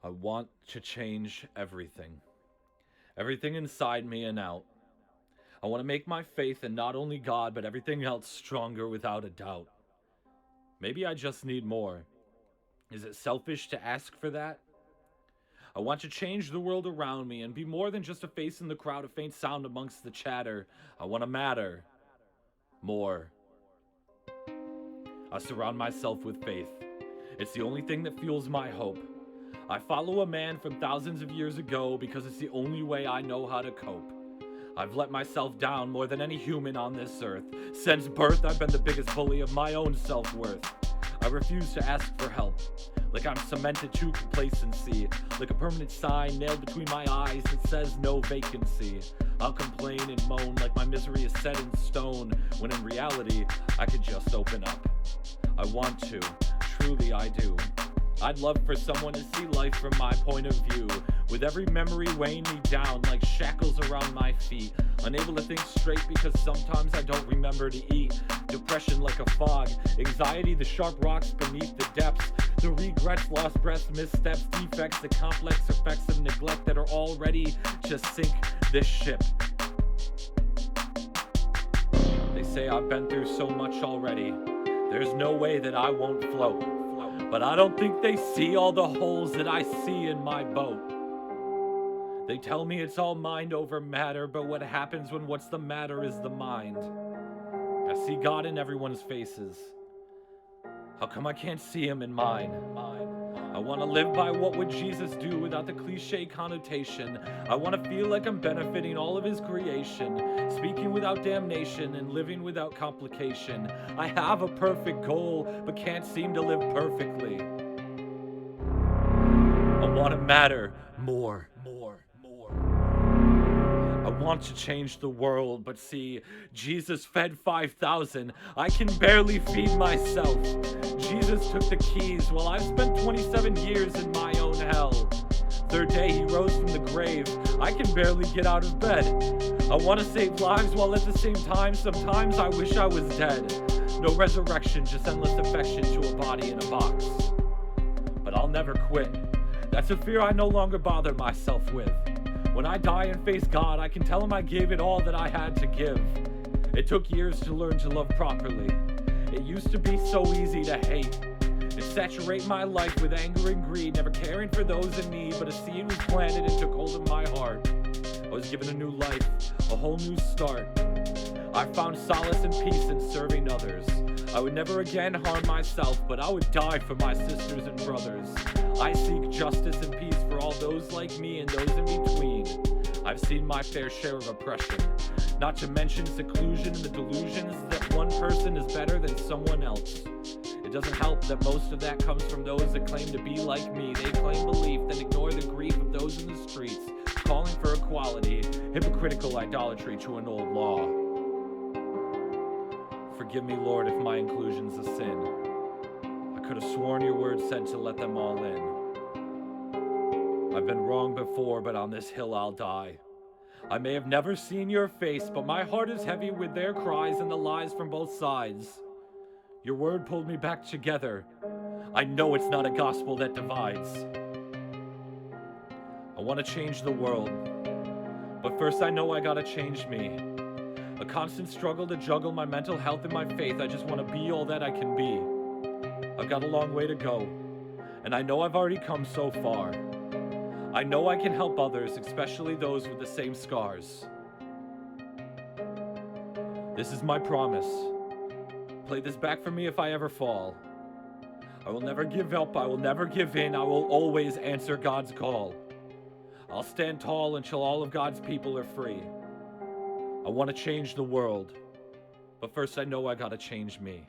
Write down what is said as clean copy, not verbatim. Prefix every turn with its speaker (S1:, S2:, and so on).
S1: I want to change everything. Everything inside me and out. I want to make my faith in not only God, but everything else stronger without a doubt. Maybe I just need more. Is it selfish to ask for that? I want to change the world around me and be more than just a face in the crowd, a faint sound amongst the chatter. I want to matter more. I surround myself with faith. It's the only thing that fuels my hope. I follow a man from thousands of years ago because it's the only way I know how to cope. I've let myself down more than any human on this earth. Since birth, I've been the biggest bully of my own self-worth. I refuse to ask for help, like I'm cemented to complacency, like a permanent sign nailed between my eyes that says no vacancy. I'll complain and moan like my misery is set in stone, when in reality, I could just open up. I want to, truly I do. I'd love for someone to see life from my point of view, with every memory weighing me down like shackles around my feet, unable to think straight because sometimes I don't remember to eat. Depression like a fog, anxiety the sharp rocks beneath the depths, the regrets, lost breaths, missteps, defects, the complex effects of neglect that are all ready to sink this ship. They say I've been through so much already, there's no way that I won't float. But I don't think they see all the holes that I see in my boat. They tell me it's all mind over matter, but what happens when what's the matter is the mind? I see God in everyone's faces. How come I can't see him in mine? I want to live by what would Jesus do without the cliche connotation. I want to feel like I'm benefiting all of his creation, speaking without damnation and living without complication. I have a perfect goal, but can't seem to live perfectly. I want to matter more. I want to change the world, but see, Jesus fed 5,000. I can barely feed myself. Jesus took the keys while I've spent 27 years in my own hell. Third day he rose from the grave. I can barely get out of bed. I want to save lives while at the same time, sometimes I wish I was dead. No resurrection, just endless affection to a body in a box. But I'll never quit. That's a fear I no longer bother myself with. When I die and face God, I can tell him I gave it all that I had to give. It took years to learn to love properly. It used to be so easy to hate and saturate my life with anger and greed, never caring for those in need, but a seed was planted and took hold of my heart. I was given a new life, a whole new start. I found solace and peace in serving others. I would never again harm myself, but I would die for my sisters and brothers. I seek justice and peace for all those like me and those in between. I've seen my fair share of oppression, not to mention seclusion and the delusions that one person is better than someone else. It doesn't help that most of that comes from those that claim to be like me. They claim belief, then ignore the grief of those in the streets, calling for equality, hypocritical idolatry to an old law. Forgive me, Lord, if my inclusion's a sin. I could have sworn your word said to let them all in. I've been wrong before, but on this hill I'll die. I may have never seen your face, but my heart is heavy with their cries and the lies from both sides. Your word pulled me back together. I know it's not a gospel that divides. I want to change the world, but first I know I gotta change me. A constant struggle to juggle my mental health and my faith. I just want to be all that I can be. I've got a long way to go, and I know I've already come so far. I know I can help others, especially those with the same scars. This is my promise. Play this back for me if I ever fall. I will never give up, I will never give in, I will always answer God's call. I'll stand tall until all of God's people are free. I want to change the world, but first I know I gotta change me.